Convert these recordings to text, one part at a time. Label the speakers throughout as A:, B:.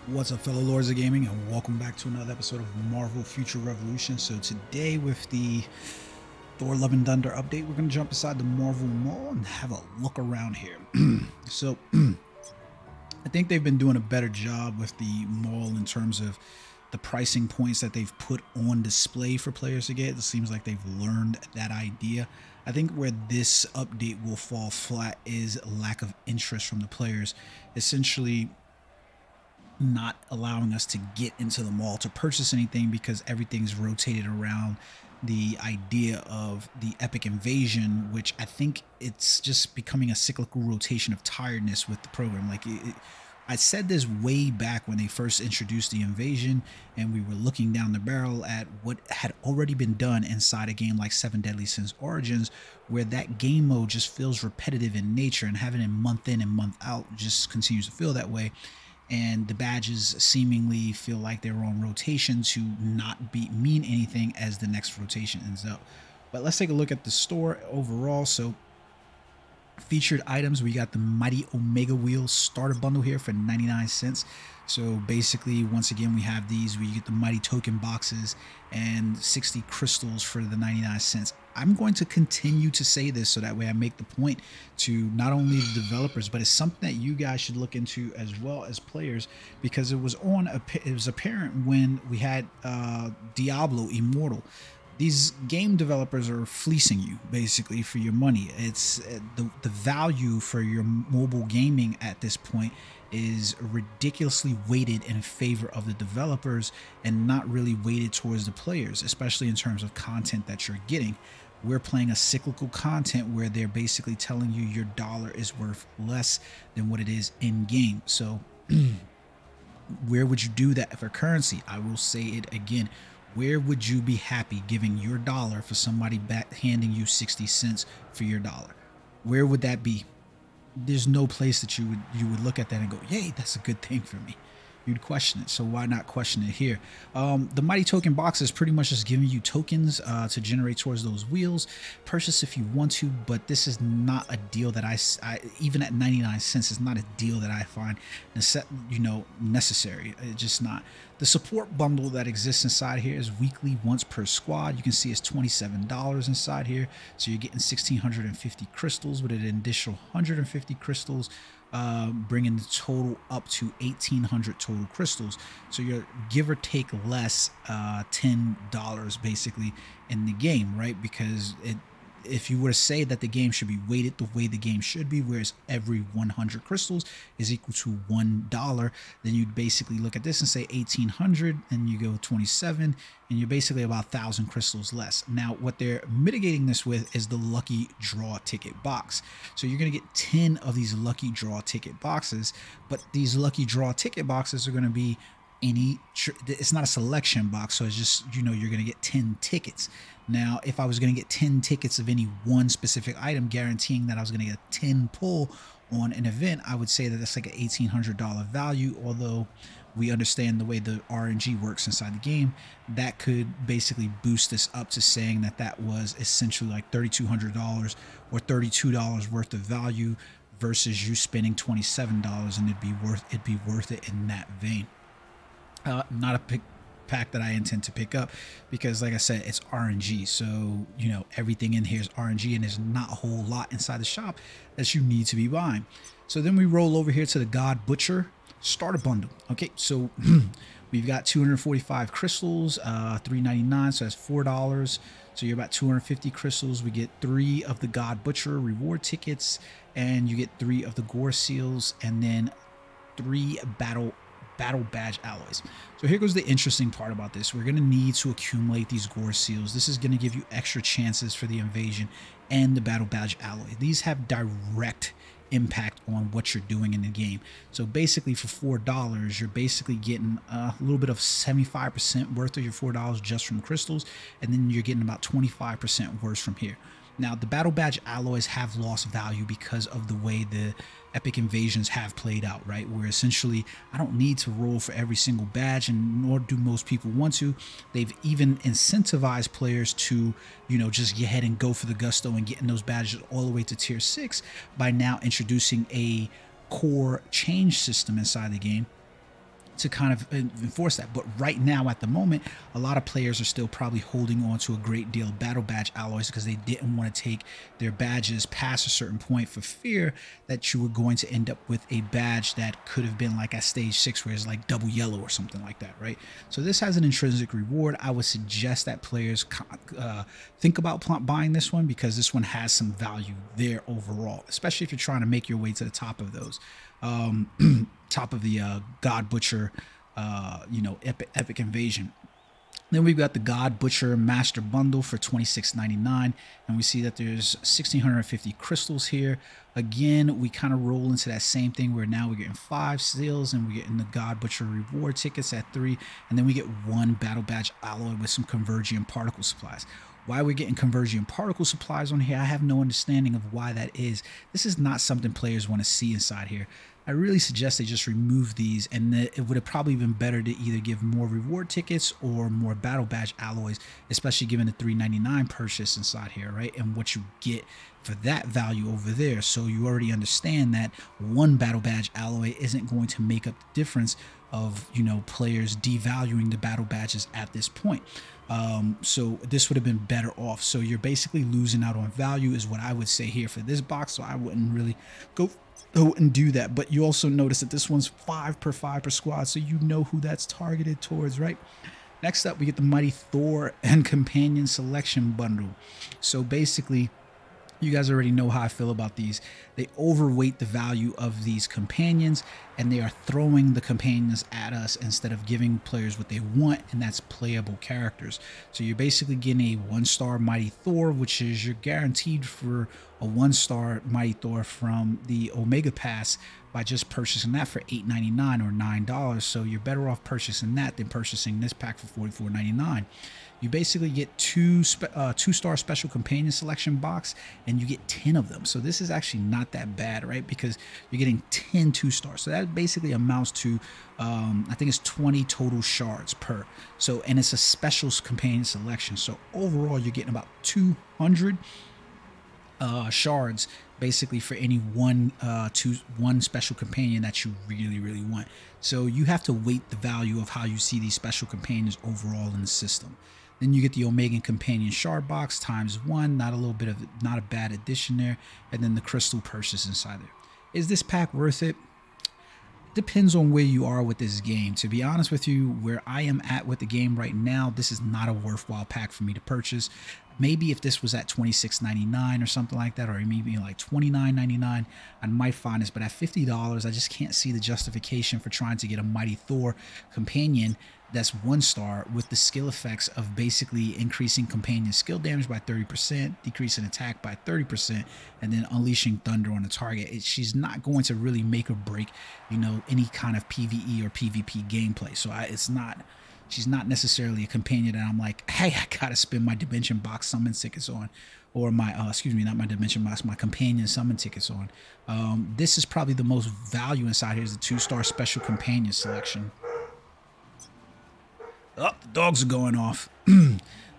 A: What's up, fellow lords of gaming, and welcome back to another episode of Marvel Future Revolution. So today, with the Thor Love and Thunder update, we're going to jump inside the Marvel Mall and have a look around here. So I think they've been doing a better job with the mall in terms of the pricing points that they've put on display for players to get. It seems like they've learned that idea. I think where this update will fall flat is lack of interest from the players. Essentially, not allowing us to get into the mall to purchase anything because everything's rotated around the idea of the epic invasion, which I think it's just becoming a cyclical rotation of tiredness with the program. Like I said this way back when they first introduced the invasion, and we were looking down the barrel at what had already been done inside a game like 7 Deadly Sins Origins, where that game mode just feels repetitive in nature, and having it month in and month out just continues to feel that way. And the badges seemingly feel like they're on rotation to not mean anything as the next rotation ends up. But let's take a look at the store overall. So featured items, we got the Mighty Omega Wheel starter bundle here for 99 cents. So basically, once again, we have these where you get the Mighty token boxes and 60 crystals for the 99 cents. I'm going to continue to say this so that way I make the point to not only the developers, but it's something that you guys should look into as well as players, because it was apparent when we had Diablo Immortal. These game developers are fleecing you basically for your money. It's the value for your mobile gaming at this point is ridiculously weighted in favor of the developers and not really weighted towards the players, especially in terms of content that you're getting. We're playing a cyclical content where they're basically telling you your dollar is worth less than what it is in game. So where would you do that for currency? I will say it again. Where would you be happy giving your dollar for somebody back handing you 60 cents for your dollar? Where would that be? There's no place that you would look at that and go, yay, that's a good thing for me. You'd question it. So why not question it here? The Mighty Token box is pretty much just giving you tokens to generate towards those wheels. Purchase if you want to, but this is not a deal that I even at 99 cents is not a deal that I find necessary. It's just not. The support bundle that exists inside here is weekly once per squad. You can see it's $27 inside here. So you're getting 1,650 crystals with an additional 150 crystals, bringing the total up to 1,800 total crystals. So you're give or take less $10 basically in the game, right? Because if you were to say that the game should be weighted the way the game should be, whereas every 100 crystals is equal to $1, then you'd basically look at this and say 1,800, and you go 27, and you're basically about 1,000 crystals less. Now, what they're mitigating this with is the lucky draw ticket box. So you're going to get 10 of these lucky draw ticket boxes, but these lucky draw ticket boxes are going to be it's not a selection box, so it's just, you're going to get 10 tickets. Now, if I was going to get 10 tickets of any one specific item, guaranteeing that I was going to get a 10 pull on an event, I would say that that's like an $1,800 value. Although we understand the way the RNG works inside the game, that could basically boost this up to saying that that was essentially like $3,200 or $32 worth of value versus you spending $27, and it'd be worth it in that vein. Not a pack that I intend to pick up because, like I said, it's RNG. So, everything in here is RNG, and there's not a whole lot inside the shop that you need to be buying. So then we roll over here to the God Butcher starter bundle. Okay, so we've got 245 crystals, $3.99, so that's $4. So you're about 250 crystals. We get 3 of the God Butcher reward tickets, and you get 3 of the Gore Seals, and then 3 battle badge alloys. So here goes the interesting part about this. We're going to need to accumulate these Gore Seals. This is going to give you extra chances for the invasion and the battle badge alloy. These have direct impact on what you're doing in the game. So basically for $4, you're basically getting a little bit of 75% worth of your $4 just from crystals, and then you're getting about 25% worth from here. Now, the battle badge alloys have lost value because of the way the epic invasions have played out, right? Where essentially I don't need to roll for every single badge, and nor do most people want to. They've even incentivized players to, just get ahead and go for the gusto and getting those badges all the way to tier 6 by now introducing a core change system inside the game to kind of enforce that. But right now, at the moment, a lot of players are still probably holding on to a great deal of battle badge alloys because they didn't want to take their badges past a certain point for fear that you were going to end up with a badge that could have been like at stage 6 where it's like double yellow or something like that, right? So this has an intrinsic reward. I would suggest that players think about buying this one because this one has some value there overall, especially if you're trying to make your way to the top of those. Top of the God Butcher, epic invasion. Then we've got the God Butcher Master Bundle for $26.99, and we see that there's 1,650 crystals here. Again, we kind of roll into that same thing where now we're getting 5 seals, and we're getting the God Butcher reward tickets at 3, and then we get 1 battle badge alloy with some Convergium particle supplies. Why we're getting Convergium particle supplies on here, I have no understanding of why that is. This is not something players want to see inside here. I really suggest they just remove these, and it would have probably been better to either give more reward tickets or more battle badge alloys, especially given the $3.99 purchase inside here, right? And what you get for that value over there. So you already understand that 1 battle badge alloy isn't going to make up the difference of, players devaluing the battle badges at this point. So this would have been better off. So you're basically losing out on value is what I would say here for this box. So I wouldn't really go and do that. But you also notice that this one's 5 per squad, so you know who that's targeted towards, right? Next up, we get the Mighty Thor and Companion Selection Bundle. So basically, you guys already know how I feel about these. They overweight the value of these companions, and they are throwing the companions at us instead of giving players what they want, and that's playable characters. So you're basically getting a 1-star Mighty Thor, which is you're guaranteed for a 1-star Mighty Thor from the Omega Pass by just purchasing that for $8.99 or $9. So you're better off purchasing that than purchasing this pack for $44.99. You basically get 2-star special companion selection box, and you get 10 of them. So this is actually not that bad, right? Because you're getting 10 2-stars. So that basically amounts to, I think it's 20 total shards per. So, and it's a special companion selection. So overall, you're getting about 200 shards basically for any one special companion that you really want. So you have to weight the value of how you see these special companions overall in the system. Then you get the Omega Companion Shard Box ×1, not a bad addition there, and then the crystal purchase inside there. Is this pack worth it? Depends on where you are with this game. To be honest with you, where I am at with the game right now, this is not a worthwhile pack for me to purchase. Maybe if this was at $26.99 or something like that, or maybe like $29.99, I might find this. But at $50, I just can't see the justification for trying to get a Mighty Thor companion that's 1-star with the skill effects of basically increasing companion skill damage by 30%, decreasing attack by 30%, and then unleashing thunder on the target. She's not going to really make or break, any kind of PvE or PvP gameplay. So she's not necessarily a companion that I'm like, hey, I gotta spend my Dimension Box summon tickets on, or my, not my Dimension Box, my companion summon tickets on. This is probably the most value inside here is the 2-star special companion selection. Oh, the dogs are going off.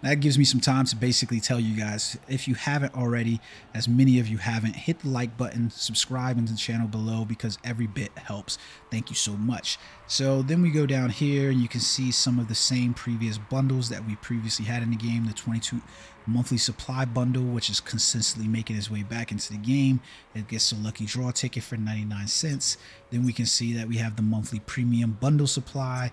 A: That gives me some time to basically tell you guys, if you haven't already, as many of you haven't, hit the like button, subscribe into the channel below because every bit helps. Thank you so much. So then we go down here and you can see some of the same previous bundles that we previously had in the game. The 22 monthly supply bundle, which is consistently making its way back into the game. It gets a lucky draw ticket for 99 cents. Then we can see that we have the monthly premium bundle supply.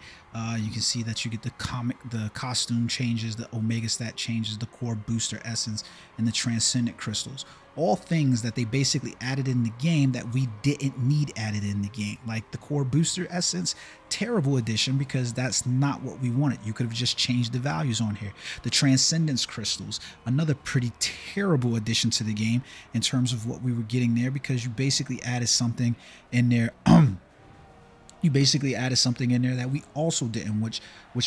A: You can see that you get the costume changes, the Omega stat changes, the core booster essence, and the transcendent crystals. All things that they basically added in the game that we didn't need added in the game. Like the core booster essence, terrible addition because that's not what we wanted. You could have just changed the values on here. The transcendence crystals, another pretty terrible addition to the game in terms of what we were getting there, because you basically added something in there that we also didn't, which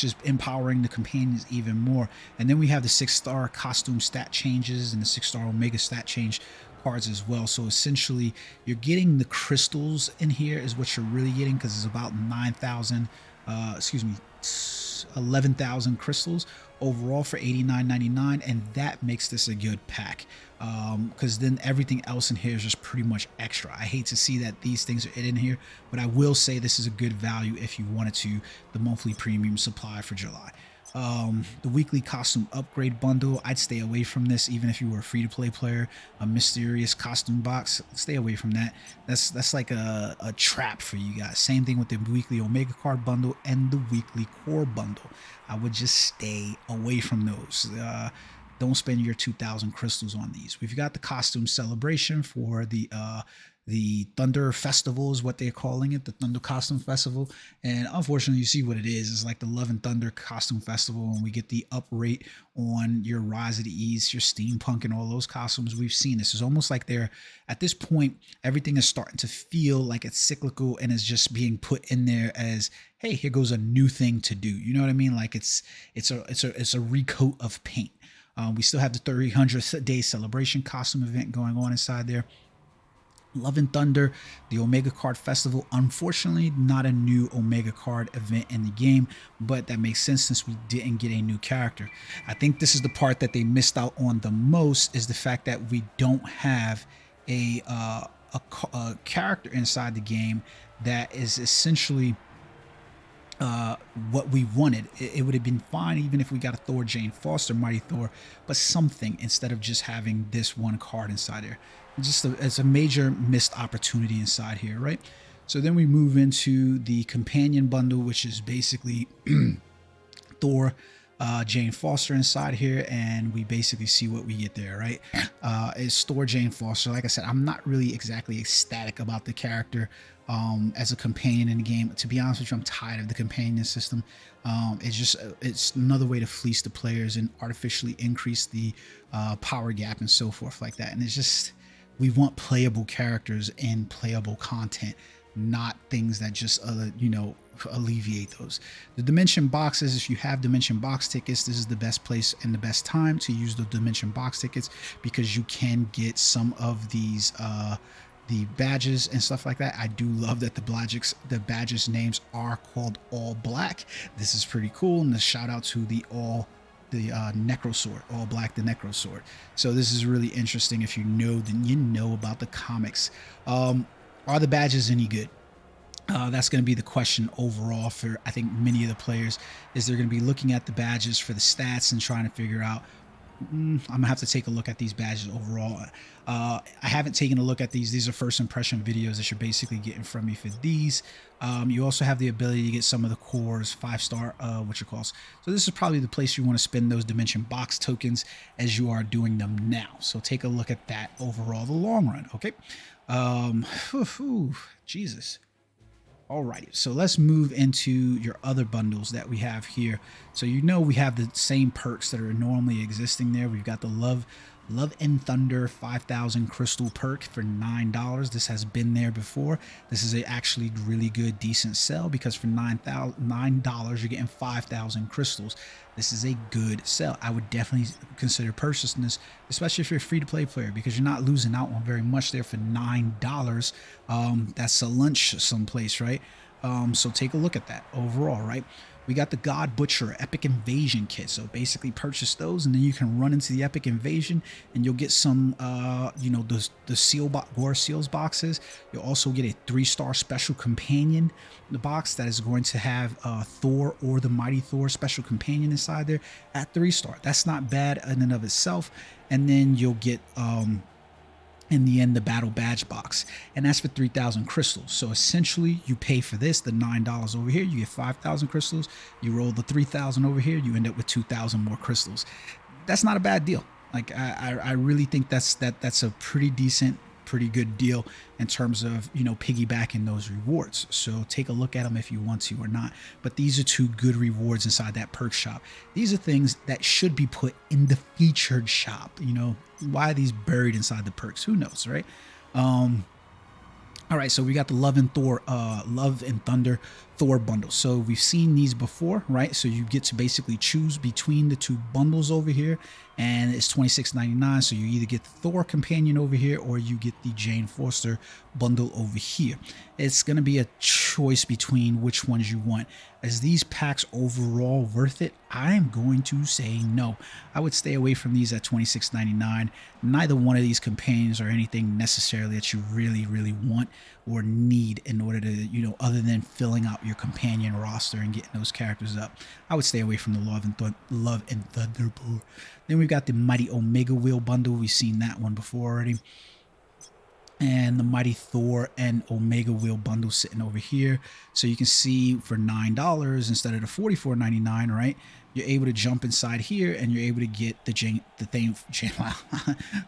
A: is empowering the companions even more. And then we have the 6-star costume stat changes and the 6-star Omega stat change cards as well. So essentially you're getting the crystals in here is what you're really getting, because it's about 9,000 11,000 crystals overall for $89.99, and that makes this a good pack, because then everything else in here is just pretty much extra. I hate to see that these things are in here, but I will say this is a good value if you wanted to, the monthly premium supply for July. The weekly costume upgrade bundle, I'd stay away from this even if you were a free-to-play player. A mysterious costume box, stay away from that. That's like a trap for you guys. Same thing with the weekly Omega card bundle and the weekly core bundle. I would just stay away from those. Don't spend your 2,000 crystals on these. We've got the costume celebration for the Thunder Festival is what they're calling it, the Thunder Costume Festival. And unfortunately, you see what it is. It's like the Love and Thunder Costume Festival, and we get the up rate on your Rise of the East, your Steampunk, and all those costumes. We've seen this. It's almost like they're, at this point, everything is starting to feel like it's cyclical and is just being put in there as, hey, here goes a new thing to do. You know what I mean? Like it's a recoat of paint. We still have the 300th day celebration costume event going on inside there. Love and Thunder, the Omega Card Festival. Unfortunately, not a new Omega Card event in the game, but that makes sense since we didn't get a new character. I think this is the part that they missed out on the most, is the fact that we don't have a character inside the game that is essentially what we wanted. It would have been fine even if we got a Thor Jane Foster, Mighty Thor, but something instead of just having this one card inside there. It's a major missed opportunity inside here, right? So then we move into the companion bundle, which is basically Thor, Jane Foster inside here, and we basically see what we get there, right? It's Thor Jane Foster. Like I said, I'm not really exactly ecstatic about the character as a companion in the game. To be honest with you, I'm tired of the companion system. It's another way to fleece the players and artificially increase the power gap and so forth like that. And it's just, we want playable characters and playable content, not things that just alleviate those. The Dimension boxes, if you have Dimension box tickets, this is the best place and the best time to use the Dimension box tickets, because you can get some of these the badges and stuff like that. I do love that the badges names are called All Black. This is pretty cool, and a shout out to the Necro Sword, All Black, the Necro Sword. So this is really interesting. If you know, then you know about the comics. Are the badges any good? That's going to be the question overall for, I think, many of the players, is they're going to be looking at the badges for the stats and trying to figure out, I'm going to have to take a look at these badges overall. I haven't taken a look at these. These are first impression videos that you're basically getting from me for these. You also have the ability to get some of the cores, 5-star, So this is probably the place you want to spend those Dimension box tokens as you are doing them now. So take a look at that overall, the long run, okay? Jesus. Alrighty, so let's move into your other bundles that we have here. So we have the same perks that are normally existing there. We've got the Love and Thunder 5,000 crystal perk for $9. This has been there before. This is a actually really good, decent sell, because for $9 you're getting 5,000 crystals. This is a good sell. I would definitely consider purchasing this, especially if you're a free-to-play player, because you're not losing out on very much there for $9. That's a lunch someplace, right? So take a look at that overall, right? We got the God Butcher Epic Invasion kit. So basically purchase those, and then you can run into the Epic Invasion, and you'll get some, the Gore Seals boxes. You'll also get a 3-star special companion, the box that is going to have Thor or the Mighty Thor special companion inside there at 3-star. That's not bad in and of itself. And then you'll get in the end the battle badge box, and that's for 3,000 crystals. So essentially you pay for this, the $9 over here, you get 5,000 crystals. You roll the 3,000 over here, you end up with 2,000 more crystals. That's not a bad deal. Like I really think that's a pretty decent, pretty good deal in terms of piggybacking those rewards. So take a look at them if you want to or not, but these are two good rewards inside that perk shop. These are things that should be put in the featured shop. Why are these buried inside the perks? Who knows, right? All right, so we got the Love and Thunder Thor bundle. So we've seen these before, right? So you get to basically choose between the two bundles over here, and it's $26.99. So you either get the Thor companion over here, or you get the Jane Foster bundle over here. It's going to be a choice between which ones you want. Is these packs overall worth it? I am going to say no. I would stay away from these at $26.99. Neither one of these companions are anything necessarily that you really want or need in order to, you know, other than filling out your companion roster and getting those characters up. I would stay away from the Love and Thunder. Then we've got the Mighty Omega Wheel bundle. We've seen that one before already. And the Mighty Thor and Omega Wheel bundle sitting over here. So you can see for $9 instead of the $44.99, right? You're able to jump inside here and you're able to get the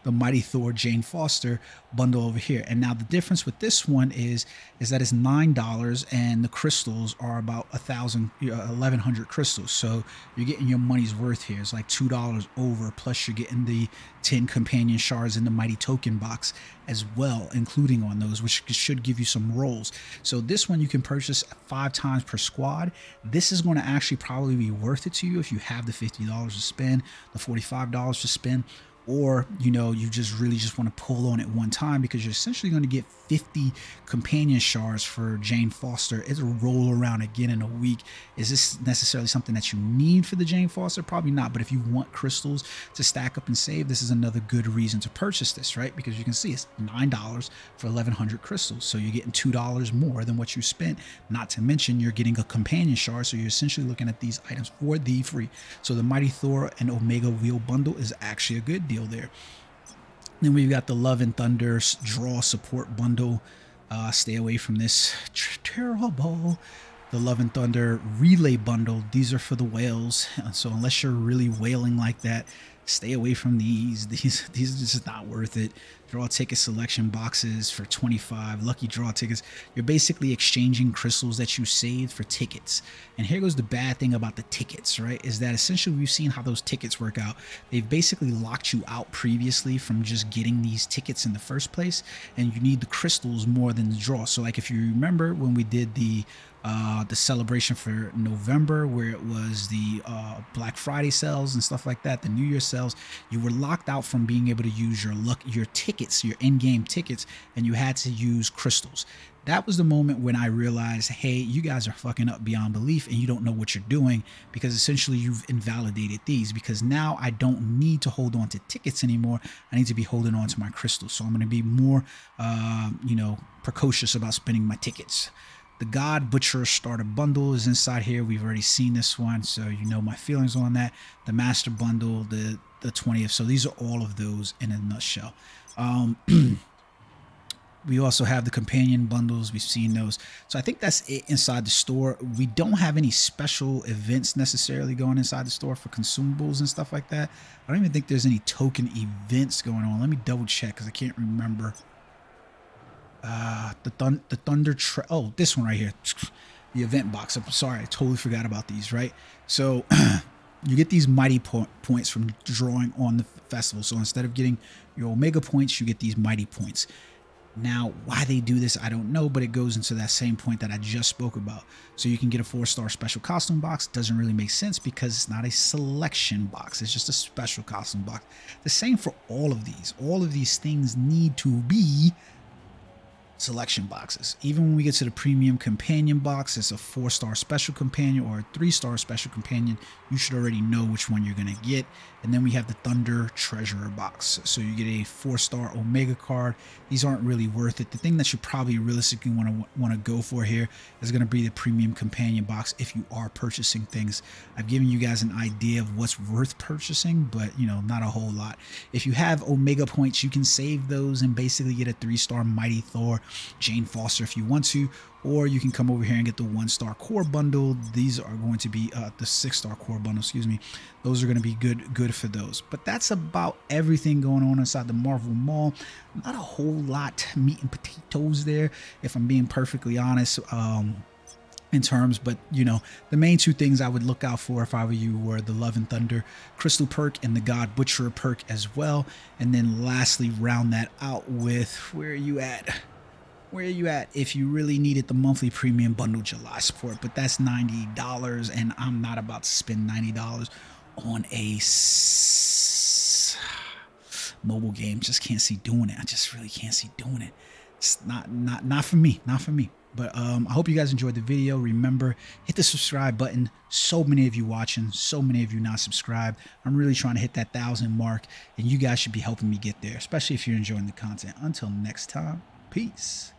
A: the Mighty Thor Jane Foster bundle over here. And now the difference with this one is that it's $9 and the crystals are about 1,100 crystals. So you're getting your money's worth here. It's like $2 over, plus you're getting the 10 companion shards in the Mighty Token box as well, including on those, which should give you some rolls. So this one you can purchase 5 times per squad. This is going to actually probably be worth it to you if you have the $50 to spend, the $45 to spend, or you know, you just really want to pull on it one time, because you're essentially going to get 50 companion shards for Jane Foster. It'll roll around again in a week. Is this necessarily something that you need for the Jane Foster? Probably not, but if you want crystals to stack up and save, this is another good reason to purchase this, right? Because you can see it's $9 for 1,100 crystals, so you're getting $2 more than what you spent. Not to mention you're getting a companion shard, so you're essentially looking at these items for the free. So the Mighty Thor and Omega Wheel bundle is actually a good deal there. Then we've got the Love and Thunder Draw Support bundle. Stay away from this. Terrible. The Love and Thunder Relay bundle. These are for the whales. So unless you're really whaling like that, stay away from these. These are just not worth it. Draw ticket selection boxes for 25. Lucky draw tickets. You're basically exchanging crystals that you saved for tickets. And here goes the bad thing about the tickets, right? Is that essentially we've seen how those tickets work out. They've basically locked you out previously from just getting these tickets in the first place, and you need the crystals more than the draw. So like if you remember when we did the celebration for November, where it was the Black Friday sales and stuff like that, the New Year sales, you were locked out from being able to use your tickets, your in-game tickets, and you had to use crystals. That was the moment when I realized, hey, you guys are fucking up beyond belief and you don't know what you're doing, because essentially you've invalidated these, because now I don't need to hold on to tickets anymore. I need to be holding on to my crystals. So I'm going to be more, precocious about spending my tickets. The God Butcher Starter Bundle is inside here. We've already seen this one, so you know my feelings on that. The Master Bundle, the 20th. So these are all of those in a nutshell. We also have the companion bundles. We've seen those. So I think that's it inside the store. We don't have any special events necessarily going inside the store for consumables and stuff like that. I don't even think there's any token events going on. Let me double check because I can't remember. The Thunder oh, this one right here, the event box. I'm sorry, I totally forgot about these, right? So you get these mighty points from drawing on the festival. So instead of getting your Omega points, you get these mighty points. Now, why they do this, I don't know, but it goes into that same point that I just spoke about. So you can get a 4-star special costume box. Doesn't really make sense because it's not a selection box. It's just a special costume box. The same for all of these. All of these things need to be selection boxes. Even when we get to the premium companion box, it's a 4-star special companion or a 3-star special companion. You should already know which one you're going to get. And then we have the Thunder Treasurer box. So you get a 4-star Omega card. These aren't really worth it. The thing that you probably realistically want to go for here is going to be the premium companion box if you are purchasing things. I've given you guys an idea of what's worth purchasing, but you know, not a whole lot. If you have Omega points, you can save those and basically get a 3-star Mighty Thor Jane Foster if you want to, or you can come over here and get the 1-star core bundle. These are going to be the 6-star core bundle, excuse me. Those are going to be good for those. But that's about everything going on inside the Marvel Mall. Not a whole lot meat and potatoes there, if I'm being perfectly honest. In terms, but you know, the main two things I would look out for if I were you were the Love and Thunder Crystal perk and the God Butcher perk as well. And then lastly, round that out with, where are you at? where are you at if you really needed the monthly premium bundle July support? But that's $90, and I'm not about to spend $90 on a mobile game. Just can't see doing it. I just really can't see doing it. It's not for me. Not for me. But I hope you guys enjoyed the video. Remember, hit the subscribe button. So many of you watching, so many of you not subscribed. I'm really trying to hit that 1,000 mark, and you guys should be helping me get there, especially if you're enjoying the content. Until next time, peace.